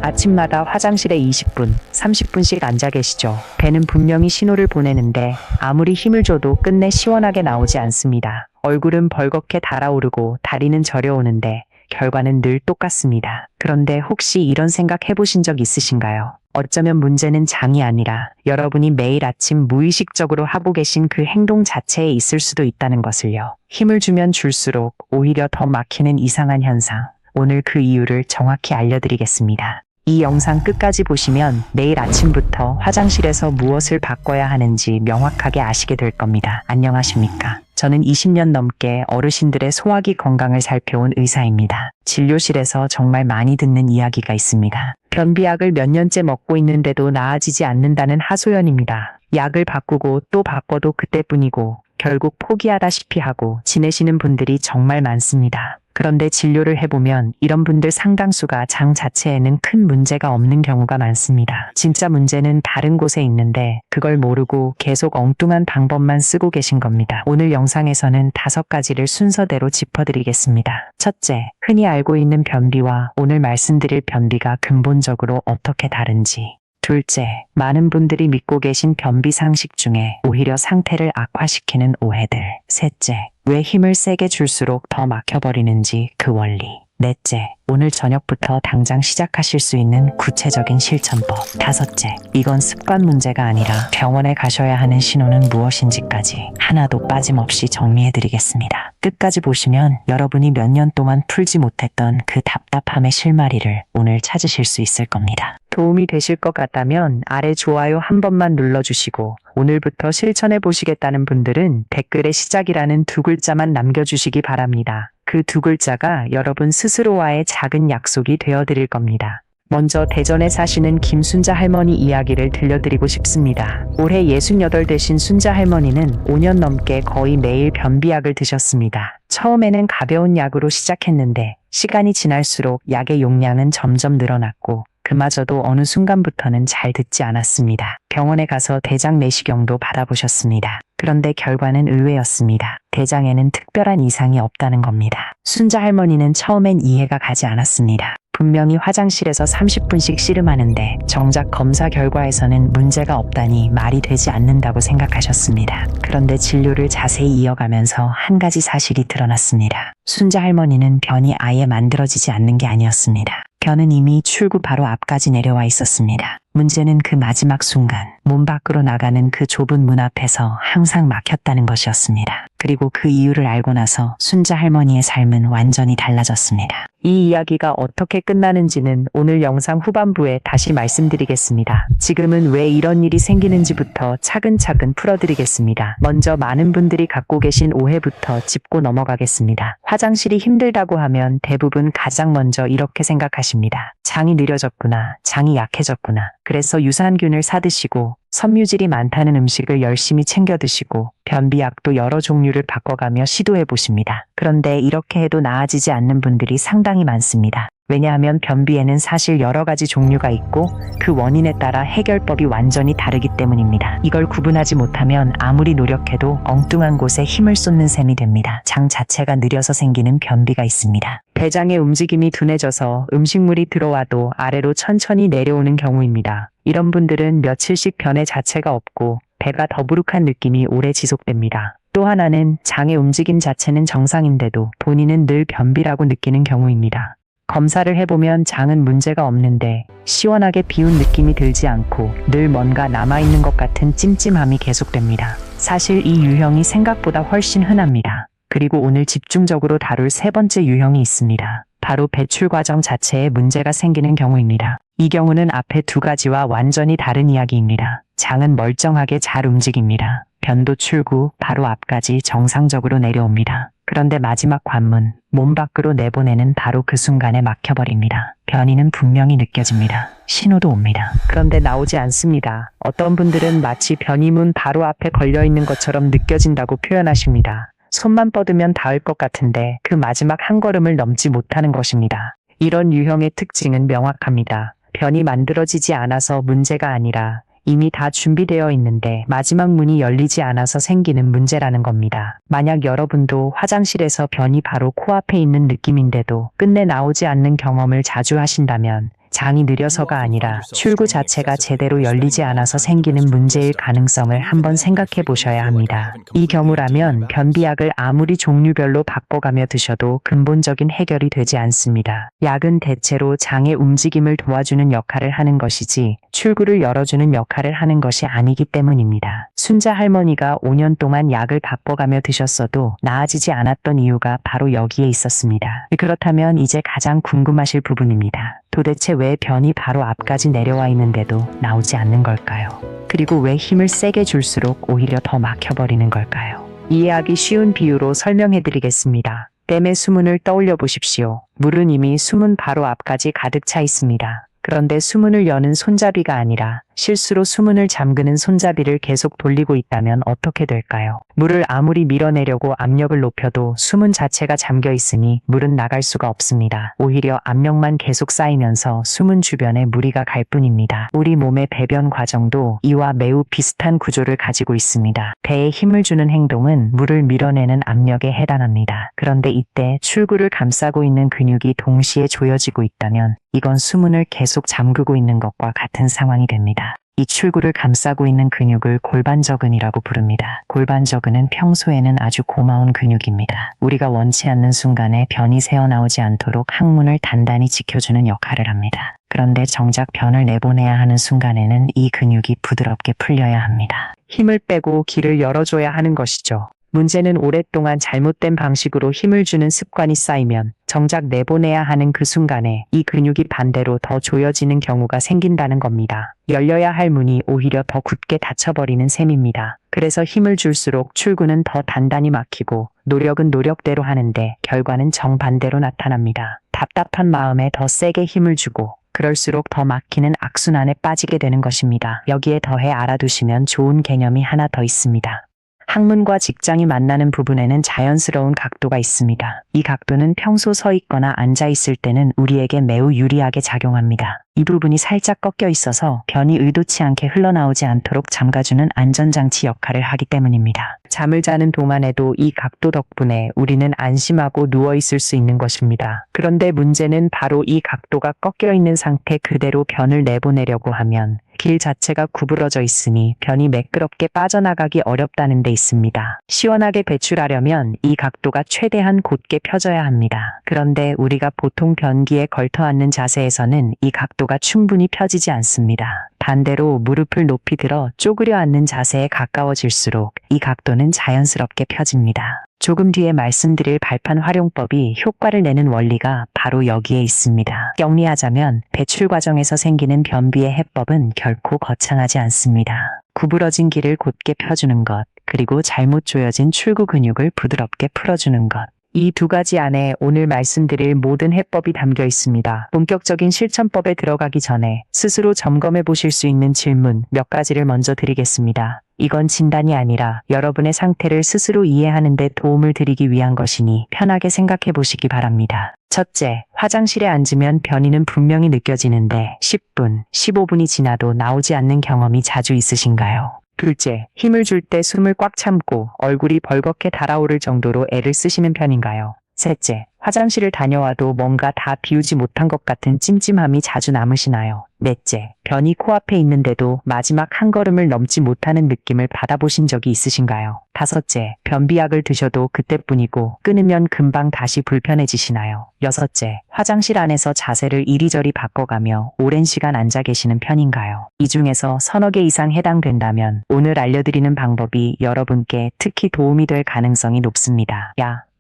아침마다 화장실에 20분, 30분씩 앉아 계시죠. 배는 분명히 신호를 보내는데 아무리 힘을 줘도 끝내 시원하게 나오지 않습니다. 얼굴은 벌겋게 달아오르고 다리는 저려오는데 결과는 늘 똑같습니다. 그런데 혹시 이런 생각 해보신 적 있으신가요? 어쩌면 문제는 장이 아니라 여러분이 매일 아침 무의식적으로 하고 계신 그 행동 자체에 있을 수도 있다는 것을요. 힘을 주면 줄수록 오히려 더 막히는 이상한 현상. 오늘 그 이유를 정확히 알려드리겠습니다. 이 영상 끝까지 보시면 내일 아침부터 화장실에서 무엇을 바꿔야 하는지 명확하게 아시게 될 겁니다. 안녕하십니까? 저는 20년 넘게 어르신들의 소화기 건강을 살펴온 의사입니다. 진료실에서 정말 많이 듣는 이야기가 있습니다. 변비약을 몇 년째 먹고 있는데도 나아지지 않는다는 하소연입니다. 약을 바꾸고 또 바꿔도 그때뿐이고 결국 포기하다시피 하고 지내시는 분들이 정말 많습니다. 그런데 진료를 해보면 이런 분들 상당수가 장 자체에는 큰 문제가 없는 경우가 많습니다. 진짜 문제는 다른 곳에 있는데 그걸 모르고 계속 엉뚱한 방법만 쓰고 계신 겁니다. 오늘 영상에서는 5가지를 순서대로 짚어드리겠습니다. 첫째, 흔히 알고 있는 변비와 오늘 말씀드릴 변비가 근본적으로 어떻게 다른지. 둘째, 많은 분들이 믿고 계신 변비 상식 중에 오히려 상태를 악화시키는 오해들. 셋째, 왜 힘을 세게 줄수록 더 막혀버리는지 그 원리. 넷째, 오늘 저녁부터 당장 시작하실 수 있는 구체적인 실천법. 다섯째, 이건 습관 문제가 아니라 병원에 가셔야 하는 신호는 무엇인지까지 하나도 빠짐없이 정리해드리겠습니다. 끝까지 보시면 여러분이 몇 년 동안 풀지 못했던 그 답답함의 실마리를 오늘 찾으실 수 있을 겁니다. 도움이 되실 것 같다면 아래 좋아요 한 번만 눌러주시고 오늘부터 실천해 보시겠다는 분들은 댓글에 시작이라는 2글자만 남겨주시기 바랍니다. 그 2글자가 여러분 스스로와의 작은 약속이 되어드릴 겁니다. 먼저 대전에 사시는 김순자 할머니 이야기를 들려드리고 싶습니다. 올해 68 되신 순자 할머니는 5년 넘게 거의 매일 변비약을 드셨습니다. 처음에는 가벼운 약으로 시작했는데 시간이 지날수록 약의 용량은 점점 늘어났고 그마저도 어느 순간부터는 잘 듣지 않았습니다. 병원에 가서 대장 내시경도 받아보셨습니다. 그런데 결과는 의외였습니다. 대장에는 특별한 이상이 없다는 겁니다. 순자 할머니는 처음엔 이해가 가지 않았습니다. 분명히 화장실에서 30분씩 씨름하는데 정작 검사 결과에서는 문제가 없다니 말이 되지 않는다고 생각하셨습니다. 그런데 진료를 자세히 이어가면서 한 가지 사실이 드러났습니다. 순자 할머니는 변이 아예 만들어지지 않는 게 아니었습니다. 변은 이미 출구 바로 앞까지 내려와 있었습니다. 문제는 그 마지막 순간 몸 밖으로 나가는 그 좁은 문 앞에서 항상 막혔다는 것이었습니다. 그리고 그 이유를 알고 나서 순자 할머니의 삶은 완전히 달라졌습니다. 이 이야기가 어떻게 끝나는지는 오늘 영상 후반부에 다시 말씀드리겠습니다. 지금은 왜 이런 일이 생기는지부터 차근차근 풀어드리겠습니다. 먼저 많은 분들이 갖고 계신 오해부터 짚고 넘어가겠습니다. 화장실이 힘들다고 하면 대부분 가장 먼저 이렇게 생각하십니다. 장이 느려졌구나, 장이 약해졌구나. 그래서 유산균을 사드시고 섬유질이 많다는 음식을 열심히 챙겨 드시고 변비약도 여러 종류를 바꿔가며 시도해 보십니다. 그런데 이렇게 해도 나아지지 않는 분들이 상당히 많습니다. 왜냐하면 변비에는 사실 여러 가지 종류가 있고 그 원인에 따라 해결법이 완전히 다르기 때문입니다. 이걸 구분하지 못하면 아무리 노력해도 엉뚱한 곳에 힘을 쏟는 셈이 됩니다. 장 자체가 느려서 생기는 변비가 있습니다. 대장의 움직임이 둔해져서 음식물이 들어와도 아래로 천천히 내려오는 경우입니다. 이런 분들은 며칠씩 변의 자체가 없고 배가 더부룩한 느낌이 오래 지속됩니다. 또 하나는 장의 움직임 자체는 정상인데도 본인은 늘 변비라고 느끼는 경우입니다. 검사를 해보면 장은 문제가 없는데 시원하게 비운 느낌이 들지 않고 늘 뭔가 남아있는 것 같은 찜찜함이 계속됩니다. 사실 이 유형이 생각보다 훨씬 흔합니다. 그리고 오늘 집중적으로 다룰 3번째 유형이 있습니다. 바로 배출 과정 자체에 문제가 생기는 경우입니다. 이 경우는 앞에 2가지와 완전히 다른 이야기입니다. 장은 멀쩡하게 잘 움직입니다. 변도 출구 바로 앞까지 정상적으로 내려옵니다. 그런데 마지막 관문, 몸 밖으로 내보내는 바로 그 순간에 막혀버립니다. 변이는 분명히 느껴집니다. 신호도 옵니다. 그런데 나오지 않습니다. 어떤 분들은 마치 변이 문 바로 앞에 걸려있는 것처럼 느껴진다고 표현하십니다. 손만 뻗으면 닿을 것 같은데 그 마지막 한 걸음을 넘지 못하는 것입니다. 이런 유형의 특징은 명확합니다. 변이 만들어지지 않아서 문제가 아니라 이미 다 준비되어 있는데 마지막 문이 열리지 않아서 생기는 문제라는 겁니다. 만약 여러분도 화장실에서 변이 바로 코앞에 있는 느낌인데도 끝내 나오지 않는 경험을 자주 하신다면 장이 느려서가 아니라 출구 자체가 제대로 열리지 않아서 생기는 문제일 가능성을 한번 생각해 보셔야 합니다. 이 경우라면 변비약을 아무리 종류별로 바꿔가며 드셔도 근본적인 해결이 되지 않습니다. 약은 대체로 장의 움직임을 도와주는 역할을 하는 것이지 출구를 열어주는 역할을 하는 것이 아니기 때문입니다. 순자 할머니가 5년 동안 약을 바꿔가며 드셨어도 나아지지 않았던 이유가 바로 여기에 있었습니다. 그렇다면 이제 가장 궁금하실 부분입니다. 도대체 왜 변이 바로 앞까지 내려와 있는데도 나오지 않는 걸까요? 그리고 왜 힘을 세게 줄수록 오히려 더 막혀버리는 걸까요? 이해하기 쉬운 비유로 설명해 드리겠습니다. 댐의 수문을 떠올려 보십시오. 물은 이미 수문 바로 앞까지 가득 차 있습니다. 그런데 수문을 여는 손잡이가 아니라 실수로 수문을 잠그는 손잡이를 계속 돌리고 있다면 어떻게 될까요? 물을 아무리 밀어내려고 압력을 높여도 수문 자체가 잠겨 있으니 물은 나갈 수가 없습니다. 오히려 압력만 계속 쌓이면서 수문 주변에 무리가 갈 뿐입니다. 우리 몸의 배변 과정도 이와 매우 비슷한 구조를 가지고 있습니다. 배에 힘을 주는 행동은 물을 밀어내는 압력에 해당합니다. 그런데 이때 출구를 감싸고 있는 근육이 동시에 조여지고 있다면 이건 수문을 계속 잠그고 있는 것과 같은 상황이 됩니다. 이 출구를 감싸고 있는 근육을 골반저근이라고 부릅니다. 골반저근은 평소에는 아주 고마운 근육입니다. 우리가 원치 않는 순간에 변이 새어나오지 않도록 항문을 단단히 지켜주는 역할을 합니다. 그런데 정작 변을 내보내야 하는 순간에는 이 근육이 부드럽게 풀려야 합니다. 힘을 빼고 길을 열어줘야 하는 것이죠. 문제는 오랫동안 잘못된 방식으로 힘을 주는 습관이 쌓이면 정작 내보내야 하는 그 순간에 이 근육이 반대로 더 조여지는 경우가 생긴다는 겁니다. 열려야 할 문이 오히려 더 굳게 닫혀버리는 셈입니다. 그래서 힘을 줄수록 출구는 더 단단히 막히고 노력은 노력대로 하는데 결과는 정반대로 나타납니다. 답답한 마음에 더 세게 힘을 주고 그럴수록 더 막히는 악순환에 빠지게 되는 것입니다. 여기에 더해 알아두시면 좋은 개념이 하나 더 있습니다. 항문과 직장이 만나는 부분에는 자연스러운 각도가 있습니다. 이 각도는 평소 서 있거나 앉아 있을 때는 우리에게 매우 유리하게 작용합니다. 이 부분이 살짝 꺾여 있어서 변이 의도치 않게 흘러나오지 않도록 잠가주는 안전장치 역할을 하기 때문입니다. 잠을 자는 동안에도 이 각도 덕분에 우리는 안심하고 누워있을 수 있는 것입니다. 그런데 문제는 바로 이 각도가 꺾여 있는 상태 그대로 변을 내보내려고 하면 길 자체가 구부러져 있으니 변이 매끄럽게 빠져나가기 어렵다는 데 있습니다. 시원하게 배출하려면 이 각도가 최대한 곧게 펴져야 합니다. 그런데 우리가 보통 변기에 걸터 앉는 자세에서는 이 각도가 충분히 펴지지 않습니다. 반대로 무릎을 높이 들어 쪼그려 앉는 자세에 가까워질수록 이 각도는 자연스럽게 펴집니다. 조금 뒤에 말씀드릴 발판 활용법이 효과를 내는 원리가 바로 여기에 있습니다. 정리하자면 배출 과정에서 생기는 변비의 해법은 결코 거창하지 않습니다. 구부러진 길을 곧게 펴주는 것, 그리고 잘못 조여진 출구 근육을 부드럽게 풀어주는 것. 이 두 가지 안에 오늘 말씀드릴 모든 해법이 담겨 있습니다. 본격적인 실천법에 들어가기 전에 스스로 점검해 보실 수 있는 질문 몇 가지를 먼저 드리겠습니다. 이건 진단이 아니라 여러분의 상태를 스스로 이해하는 데 도움을 드리기 위한 것이니 편하게 생각해 보시기 바랍니다. 첫째, 화장실에 앉으면 변이는 분명히 느껴지는데 10분, 15분이 지나도 나오지 않는 경험이 자주 있으신가요? 둘째, 힘을 줄 때 숨을 꽉 참고 얼굴이 벌겋게 달아오를 정도로 애를 쓰시는 편인가요? 셋째, 화장실을 다녀와도 뭔가 다 비우지 못한 것 같은 찜찜함이 자주 남으시나요? 넷째, 변이 코앞에 있는데도 마지막 한 걸음을 넘지 못하는 느낌을 받아보신 적이 있으신가요? 다섯째, 변비약을 드셔도 그때뿐이고 끊으면 금방 다시 불편해지시나요? 여섯째, 화장실 안에서 자세를 이리저리 바꿔가며 오랜 시간 앉아 계시는 편인가요? 이 중에서 서너 개 이상 해당된다면 오늘 알려드리는 방법이 여러분께 특히 도움이 될 가능성이 높습니다.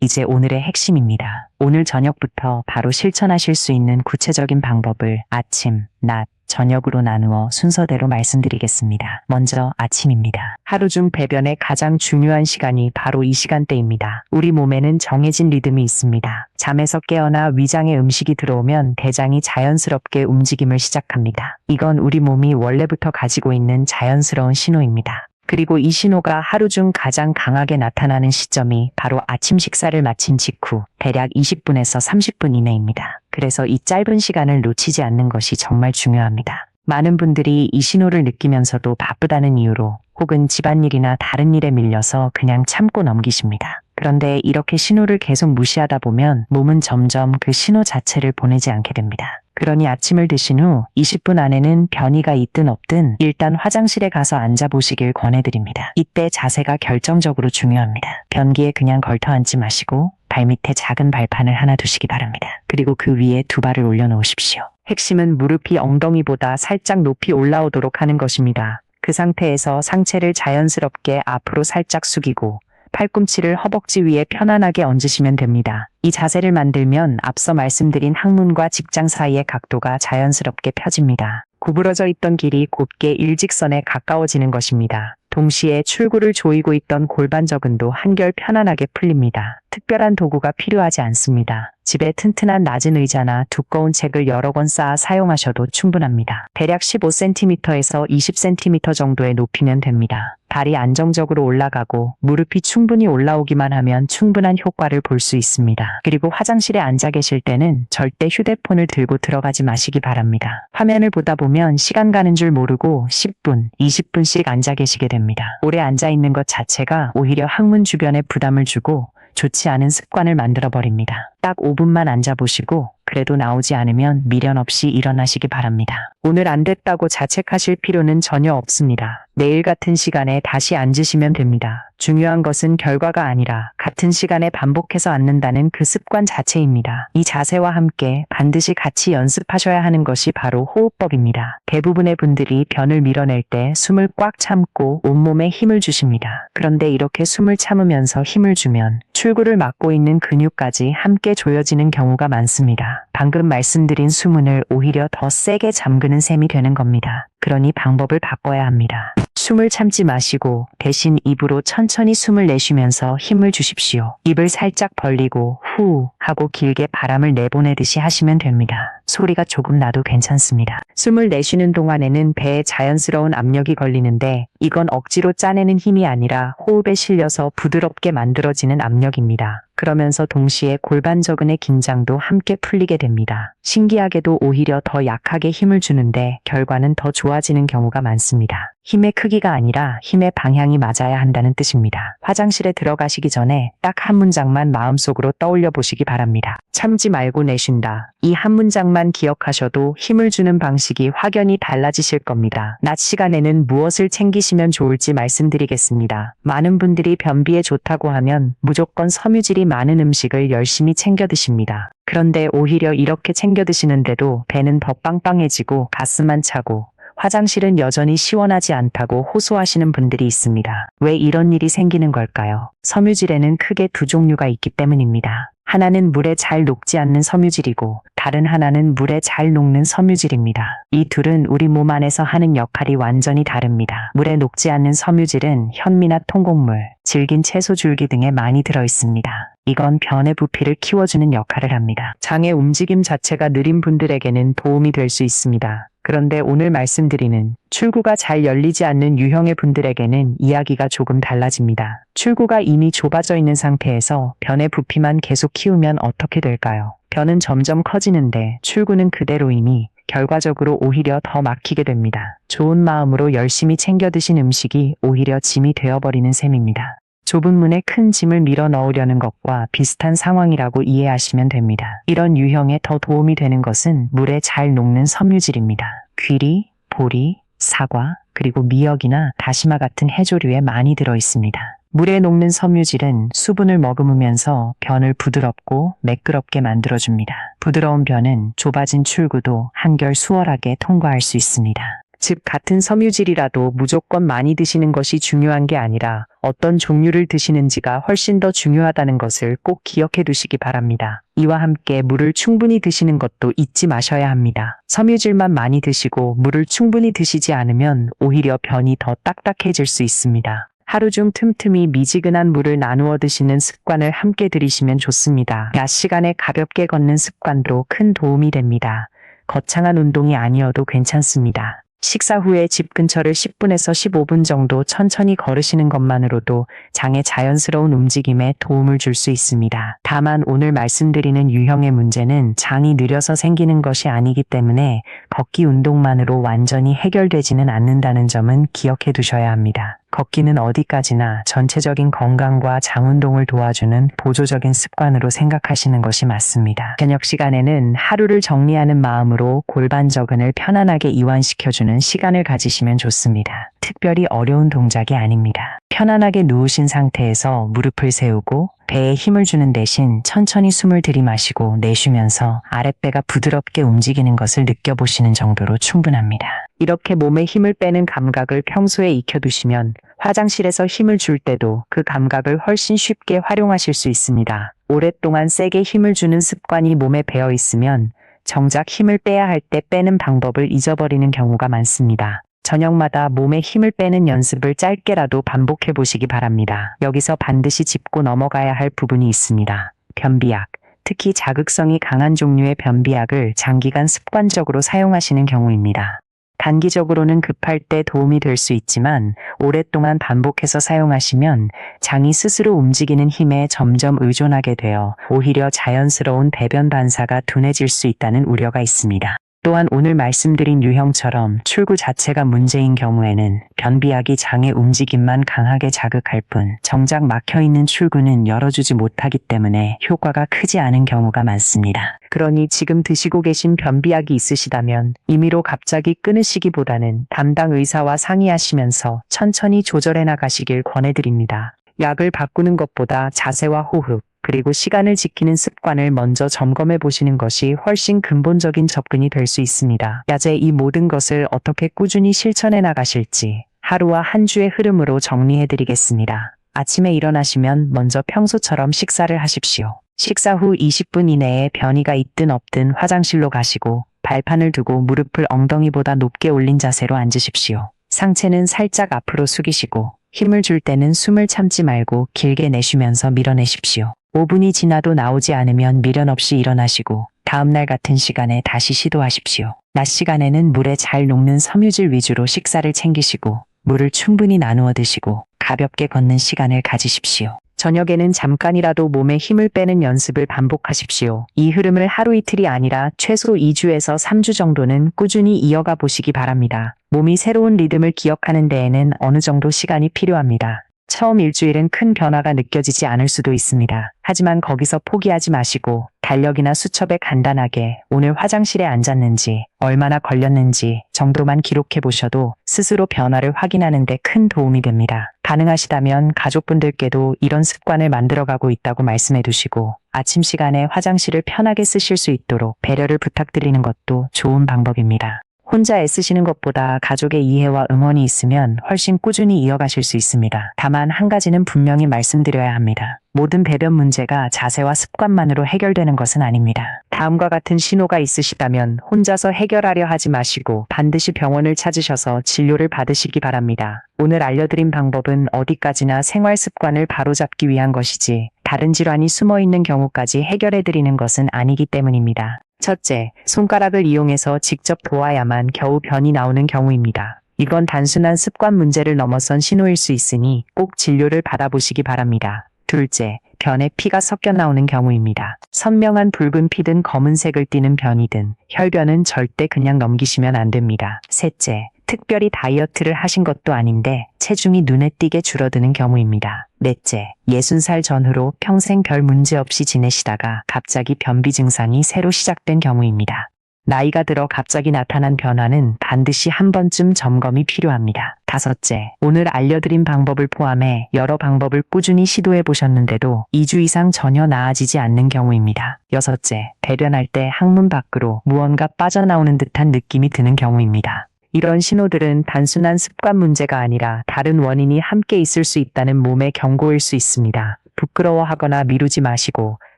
이제 오늘의 핵심입니다. 오늘 저녁부터 바로 실천하실 수 있는 구체적인 방법을 아침, 낮, 저녁으로 나누어 순서대로 말씀드리겠습니다. 먼저 아침입니다. 하루 중 배변의 가장 중요한 시간이 바로 이 시간대입니다. 우리 몸에는 정해진 리듬이 있습니다. 잠에서 깨어나 위장에 음식이 들어오면 대장이 자연스럽게 움직임을 시작합니다. 이건 우리 몸이 원래부터 가지고 있는 자연스러운 신호입니다. 그리고 이 신호가 하루 중 가장 강하게 나타나는 시점이 바로 아침 식사를 마친 직후 대략 20분에서 30분 이내입니다. 그래서 이 짧은 시간을 놓치지 않는 것이 정말 중요합니다. 많은 분들이 이 신호를 느끼면서도 바쁘다는 이유로 혹은 집안일이나 다른 일에 밀려서 그냥 참고 넘기십니다. 그런데 이렇게 신호를 계속 무시하다 보면 몸은 점점 그 신호 자체를 보내지 않게 됩니다. 그러니 아침을 드신 후 20분 안에는 변이가 있든 없든 일단 화장실에 가서 앉아보시길 권해드립니다. 이때 자세가 결정적으로 중요합니다. 변기에 그냥 걸터 앉지 마시고 발밑에 작은 발판을 하나 두시기 바랍니다. 그리고 그 위에 두 발을 올려놓으십시오. 핵심은 무릎이 엉덩이보다 살짝 높이 올라오도록 하는 것입니다. 그 상태에서 상체를 자연스럽게 앞으로 살짝 숙이고 팔꿈치를 허벅지 위에 편안하게 얹으시면 됩니다. 이 자세를 만들면 앞서 말씀드린 항문과 직장 사이의 각도가 자연스럽게 펴집니다. 구부러져 있던 길이 곧게 일직선에 가까워지는 것입니다. 동시에 출구를 조이고 있던 골반 저근도 한결 편안하게 풀립니다. 특별한 도구가 필요하지 않습니다. 집에 튼튼한 낮은 의자나 두꺼운 책을 여러 권 쌓아 사용하셔도 충분합니다. 대략 15cm에서 20cm 정도의 높이면 됩니다. 발이 안정적으로 올라가고 무릎이 충분히 올라오기만 하면 충분한 효과를 볼 수 있습니다. 그리고 화장실에 앉아 계실 때는 절대 휴대폰을 들고 들어가지 마시기 바랍니다. 화면을 보다 보면 시간 가는 줄 모르고 10분, 20분씩 앉아 계시게 됩니다. 오래 앉아 있는 것 자체가 오히려 항문 주변에 부담을 주고 좋지 않은 습관을 만들어버립니다. 딱 5분만 앉아보시고 그래도 나오지 않으면 미련 없이 일어나시기 바랍니다. 오늘 안 됐다고 자책하실 필요는 전혀 없습니다. 내일 같은 시간에 다시 앉으시면 됩니다. 중요한 것은 결과가 아니라 같은 시간에 반복해서 앉는다는 그 습관 자체입니다. 이 자세와 함께 반드시 같이 연습하셔야 하는 것이 바로 호흡법입니다. 대부분의 분들이 변을 밀어낼 때 숨을 꽉 참고 온몸에 힘을 주십니다. 그런데 이렇게 숨을 참으면서 힘을 주면 출구를 막고 있는 근육까지 함께 조여지는 경우가 많습니다. 방금 말씀드린 수문을 오히려 더 세게 잠그는 셈이 되는 겁니다. 그러니 방법을 바꿔야 합니다. 숨을 참지 마시고 대신 입으로 천천히 숨을 내쉬면서 힘을 주십시오. 입을 살짝 벌리고 후 하고 길게 바람을 내보내듯이 하시면 됩니다. 소리가 조금 나도 괜찮습니다. 숨을 내쉬는 동안에는 배에 자연스러운 압력이 걸리는데 이건 억지로 짜내는 힘이 아니라 호흡에 실려서 부드럽게 만들어지는 압력입니다. 그러면서 동시에 골반 저근의 긴장도 함께 풀리게 됩니다. 신기하게도 오히려 더 약하게 힘을 주는데 결과는 더 좋아지는 경우가 많습니다. 힘의 크기가 아니라 힘의 방향이 맞아야 한다는 뜻입니다. 화장실에 들어가시기 전에 딱 한 문장만 마음속으로 떠올려 보시기 바랍니다. 참지 말고 내쉰다. 이 한 문장만 기억하셔도 힘을 주는 방식이 확연히 달라지실 겁니다. 낮 시간에는 무엇을 챙기시면 좋을지 말씀드리겠습니다. 많은 분들이 변비에 좋다고 하면 무조건 섬유질이 많은 음식을 열심히 챙겨 드십니다. 그런데 오히려 이렇게 챙겨 드시는데도 배는 더 빵빵해지고 가슴만 차고 화장실은 여전히 시원하지 않다고 호소하시는 분들이 있습니다. 왜 이런 일이 생기는 걸까요? 섬유질에는 크게 두 종류가 있기 때문입니다. 하나는 물에 잘 녹지 않는 섬유질이고 다른 하나는 물에 잘 녹는 섬유질입니다. 이 둘은 우리 몸 안에서 하는 역할이 완전히 다릅니다. 물에 녹지 않는 섬유질은 현미나 통곡물, 질긴 채소 줄기 등에 많이 들어있습니다. 이건 변의 부피를 키워주는 역할을 합니다. 장의 움직임 자체가 느린 분들에게는 도움이 될 수 있습니다. 그런데 오늘 말씀드리는 출구가 잘 열리지 않는 유형의 분들에게는 이야기가 조금 달라집니다. 출구가 이미 좁아져 있는 상태에서 변의 부피만 계속 키우면 어떻게 될까요? 변은 점점 커지는데 출구는 그대로이니 결과적으로 오히려 더 막히게 됩니다. 좋은 마음으로 열심히 챙겨 드신 음식이 오히려 짐이 되어버리는 셈입니다. 좁은 문에 큰 짐을 밀어 넣으려는 것과 비슷한 상황이라고 이해하시면 됩니다. 이런 유형에 더 도움이 되는 것은 물에 잘 녹는 섬유질입니다. 귀리, 보리, 사과, 그리고 미역이나 다시마 같은 해조류에 많이 들어있습니다. 물에 녹는 섬유질은 수분을 머금으면서 변을 부드럽고 매끄럽게 만들어줍니다. 부드러운 변은 좁아진 출구도 한결 수월하게 통과할 수 있습니다. 즉 같은 섬유질이라도 무조건 많이 드시는 것이 중요한 게 아니라 어떤 종류를 드시는지가 훨씬 더 중요하다는 것을 꼭 기억해 두시기 바랍니다. 이와 함께 물을 충분히 드시는 것도 잊지 마셔야 합니다. 섬유질만 많이 드시고 물을 충분히 드시지 않으면 오히려 변이 더 딱딱해질 수 있습니다. 하루 중 틈틈이 미지근한 물을 나누어 드시는 습관을 함께 들이시면 좋습니다. 낮 시간에 가볍게 걷는 습관도 큰 도움이 됩니다. 거창한 운동이 아니어도 괜찮습니다. 식사 후에 집 근처를 10분에서 15분 정도 천천히 걸으시는 것만으로도 장의 자연스러운 움직임에 도움을 줄 수 있습니다. 다만 오늘 말씀드리는 유형의 문제는 장이 느려서 생기는 것이 아니기 때문에 걷기 운동만으로 완전히 해결되지는 않는다는 점은 기억해 두셔야 합니다. 걷기는 어디까지나 전체적인 건강과 장운동을 도와주는 보조적인 습관으로 생각하시는 것이 맞습니다. 저녁 시간에는 하루를 정리하는 마음으로 골반저근을 편안하게 이완시켜주는 시간을 가지시면 좋습니다. 특별히 어려운 동작이 아닙니다. 편안하게 누우신 상태에서 무릎을 세우고 배에 힘을 주는 대신 천천히 숨을 들이마시고 내쉬면서 아랫배가 부드럽게 움직이는 것을 느껴보시는 정도로 충분합니다. 이렇게 몸에 힘을 빼는 감각을 평소에 익혀두시면 화장실에서 힘을 줄 때도 그 감각을 훨씬 쉽게 활용하실 수 있습니다. 오랫동안 세게 힘을 주는 습관이 몸에 배어 있으면 정작 힘을 빼야 할 때 빼는 방법을 잊어버리는 경우가 많습니다. 저녁마다 몸에 힘을 빼는 연습을 짧게라도 반복해 보시기 바랍니다. 여기서 반드시 짚고 넘어가야 할 부분이 있습니다. 변비약, 특히 자극성이 강한 종류의 변비약을 장기간 습관적으로 사용하시는 경우입니다. 단기적으로는 급할 때 도움이 될 수 있지만 오랫동안 반복해서 사용하시면 장이 스스로 움직이는 힘에 점점 의존하게 되어 오히려 자연스러운 배변 반사가 둔해질 수 있다는 우려가 있습니다. 또한 오늘 말씀드린 유형처럼 출구 자체가 문제인 경우에는 변비약이 장의 움직임만 강하게 자극할 뿐 정작 막혀있는 출구는 열어주지 못하기 때문에 효과가 크지 않은 경우가 많습니다. 그러니 지금 드시고 계신 변비약이 있으시다면 임의로 갑자기 끊으시기보다는 담당 의사와 상의하시면서 천천히 조절해 나가시길 권해드립니다. 약을 바꾸는 것보다 자세와 호흡, 그리고 시간을 지키는 습관을 먼저 점검해 보시는 것이 훨씬 근본적인 접근이 될 수 있습니다. 야제 이 모든 것을 어떻게 꾸준히 실천해 나가실지 하루와 한 주의 흐름으로 정리해 드리겠습니다. 아침에 일어나시면 먼저 평소처럼 식사를 하십시오. 식사 후 20분 이내에 변이가 있든 없든 화장실로 가시고 발판을 두고 무릎을 엉덩이보다 높게 올린 자세로 앉으십시오. 상체는 살짝 앞으로 숙이시고 힘을 줄 때는 숨을 참지 말고 길게 내쉬면서 밀어내십시오. 5분이 지나도 나오지 않으면 미련 없이 일어나시고 다음날 같은 시간에 다시 시도하십시오. 낮 시간에는 물에 잘 녹는 섬유질 위주로 식사를 챙기시고 물을 충분히 나누어 드시고 가볍게 걷는 시간을 가지십시오. 저녁에는 잠깐이라도 몸에 힘을 빼는 연습을 반복하십시오. 이 흐름을 하루 이틀이 아니라 최소 2주에서 3주 정도는 꾸준히 이어가 보시기 바랍니다. 몸이 새로운 리듬을 기억하는 데에는 어느 정도 시간이 필요합니다. 처음 일주일은 큰 변화가 느껴지지 않을 수도 있습니다. 하지만 거기서 포기하지 마시고 달력이나 수첩에 간단하게 오늘 화장실에 앉았는지, 얼마나 걸렸는지 정도만 기록해 보셔도 스스로 변화를 확인하는 데 큰 도움이 됩니다. 가능하시다면 가족분들께도 이런 습관을 만들어가고 있다고 말씀해 두시고 아침 시간에 화장실을 편하게 쓰실 수 있도록 배려를 부탁드리는 것도 좋은 방법입니다. 혼자 애쓰시는 것보다 가족의 이해와 응원이 있으면 훨씬 꾸준히 이어가실 수 있습니다. 다만 한 가지는 분명히 말씀드려야 합니다. 모든 배변 문제가 자세와 습관만으로 해결되는 것은 아닙니다. 다음과 같은 신호가 있으시다면 혼자서 해결하려 하지 마시고 반드시 병원을 찾으셔서 진료를 받으시기 바랍니다. 오늘 알려드린 방법은 어디까지나 생활 습관을 바로잡기 위한 것이지 다른 질환이 숨어있는 경우까지 해결해드리는 것은 아니기 때문입니다. 첫째, 손가락을 이용해서 직접 도와야만 겨우 변이 나오는 경우입니다. 이건 단순한 습관 문제를 넘어선 신호일 수 있으니 꼭 진료를 받아보시기 바랍니다. 둘째, 변에 피가 섞여 나오는 경우입니다. 선명한 붉은 피든 검은색을 띠는 변이든 혈변은 절대 그냥 넘기시면 안 됩니다. 셋째, 특별히 다이어트를 하신 것도 아닌데 체중이 눈에 띄게 줄어드는 경우입니다. 넷째, 60살 전후로 평생 별 문제 없이 지내시다가 갑자기 변비 증상이 새로 시작된 경우입니다. 나이가 들어 갑자기 나타난 변화는 반드시 한 번쯤 점검이 필요합니다. 다섯째, 오늘 알려드린 방법을 포함해 여러 방법을 꾸준히 시도해 보셨는데도 2주 이상 전혀 나아지지 않는 경우입니다. 여섯째, 배변할 때 항문 밖으로 무언가 빠져나오는 듯한 느낌이 드는 경우입니다. 이런 신호들은 단순한 습관 문제가 아니라 다른 원인이 함께 있을 수 있다는 몸의 경고일 수 있습니다. 부끄러워하거나 미루지 마시고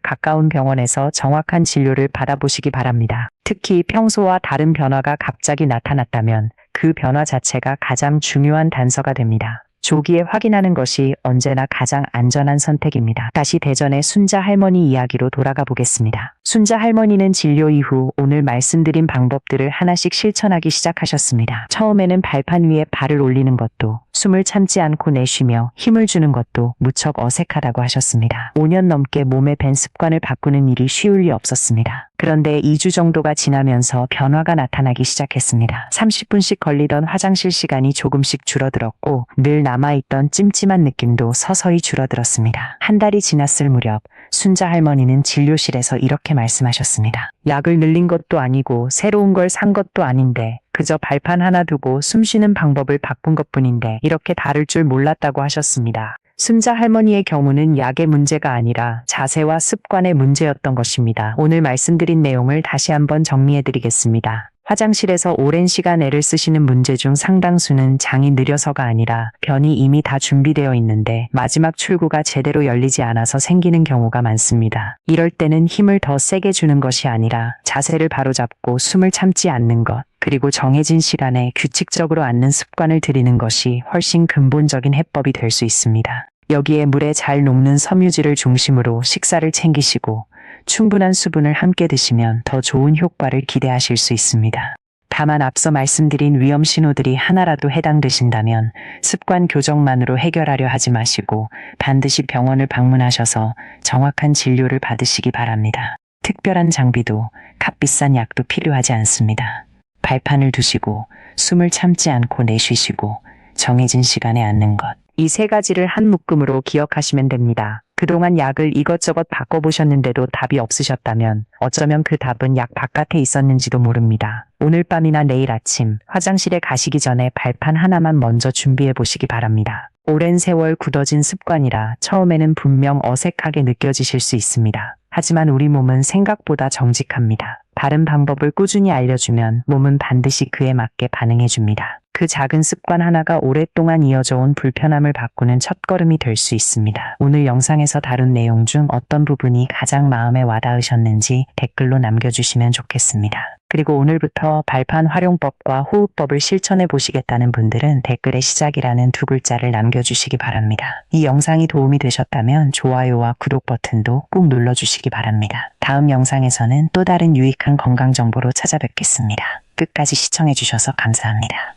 가까운 병원에서 정확한 진료를 받아보시기 바랍니다. 특히 평소와 다른 변화가 갑자기 나타났다면 그 변화 자체가 가장 중요한 단서가 됩니다. 조기에 확인하는 것이 언제나 가장 안전한 선택입니다. 다시 대전의 순자 할머니 이야기로 돌아가 보겠습니다. 순자 할머니는 진료 이후 오늘 말씀드린 방법들을 하나씩 실천하기 시작하셨습니다. 처음에는 발판 위에 발을 올리는 것도, 숨을 참지 않고 내쉬며 힘을 주는 것도 무척 어색하다고 하셨습니다. 5년 넘게 몸에 밴 습관을 바꾸는 일이 쉬울 리 없었습니다. 그런데 2주 정도가 지나면서 변화가 나타나기 시작했습니다. 30분씩 걸리던 화장실 시간이 조금씩 줄어들었고 늘 남아있던 찜찜한 느낌도 서서히 줄어들었습니다. 한 달이 지났을 무렵 순자 할머니는 진료실에서 이렇게 말씀하셨습니다. 약을 늘린 것도 아니고 새로운 걸 산 것도 아닌데 그저 발판 하나 두고 숨 쉬는 방법을 바꾼 것뿐인데 이렇게 다를 줄 몰랐다고 하셨습니다. 순자 할머니의 경우는 약의 문제가 아니라 자세와 습관의 문제였던 것입니다. 오늘 말씀드린 내용을 다시 한번 정리해드리겠습니다. 화장실에서 오랜 시간 애를 쓰시는 문제 중 상당수는 장이 느려서가 아니라 변이 이미 다 준비되어 있는데 마지막 출구가 제대로 열리지 않아서 생기는 경우가 많습니다. 이럴 때는 힘을 더 세게 주는 것이 아니라 자세를 바로잡고 숨을 참지 않는 것, 그리고 정해진 시간에 규칙적으로 앉는 습관을 들이는 것이 훨씬 근본적인 해법이 될 수 있습니다. 여기에 물에 잘 녹는 섬유질을 중심으로 식사를 챙기시고 충분한 수분을 함께 드시면 더 좋은 효과를 기대하실 수 있습니다. 다만 앞서 말씀드린 위험 신호들이 하나라도 해당되신다면 습관 교정만으로 해결하려 하지 마시고 반드시 병원을 방문하셔서 정확한 진료를 받으시기 바랍니다. 특별한 장비도 값비싼 약도 필요하지 않습니다. 발판을 두시고 숨을 참지 않고 내쉬시고 정해진 시간에 앉는 것. 이 세 가지를 한 묶음으로 기억하시면 됩니다. 그동안 약을 이것저것 바꿔보셨는데도 답이 없으셨다면 어쩌면 그 답은 약 바깥에 있었는지도 모릅니다. 오늘 밤이나 내일 아침 화장실에 가시기 전에 발판 하나만 먼저 준비해 보시기 바랍니다. 오랜 세월 굳어진 습관이라 처음에는 분명 어색하게 느껴지실 수 있습니다. 하지만 우리 몸은 생각보다 정직합니다. 바른 방법을 꾸준히 알려주면 몸은 반드시 그에 맞게 반응해줍니다. 그 작은 습관 하나가 오랫동안 이어져 온 불편함을 바꾸는 첫걸음이 될 수 있습니다. 오늘 영상에서 다룬 내용 중 어떤 부분이 가장 마음에 와닿으셨는지 댓글로 남겨주시면 좋겠습니다. 그리고 오늘부터 발판 활용법과 호흡법을 실천해 보시겠다는 분들은 댓글에 시작이라는 두 글자를 남겨주시기 바랍니다. 이 영상이 도움이 되셨다면 좋아요와 구독 버튼도 꼭 눌러주시기 바랍니다. 다음 영상에서는 또 다른 유익한 건강 정보로 찾아뵙겠습니다. 끝까지 시청해 주셔서 감사합니다.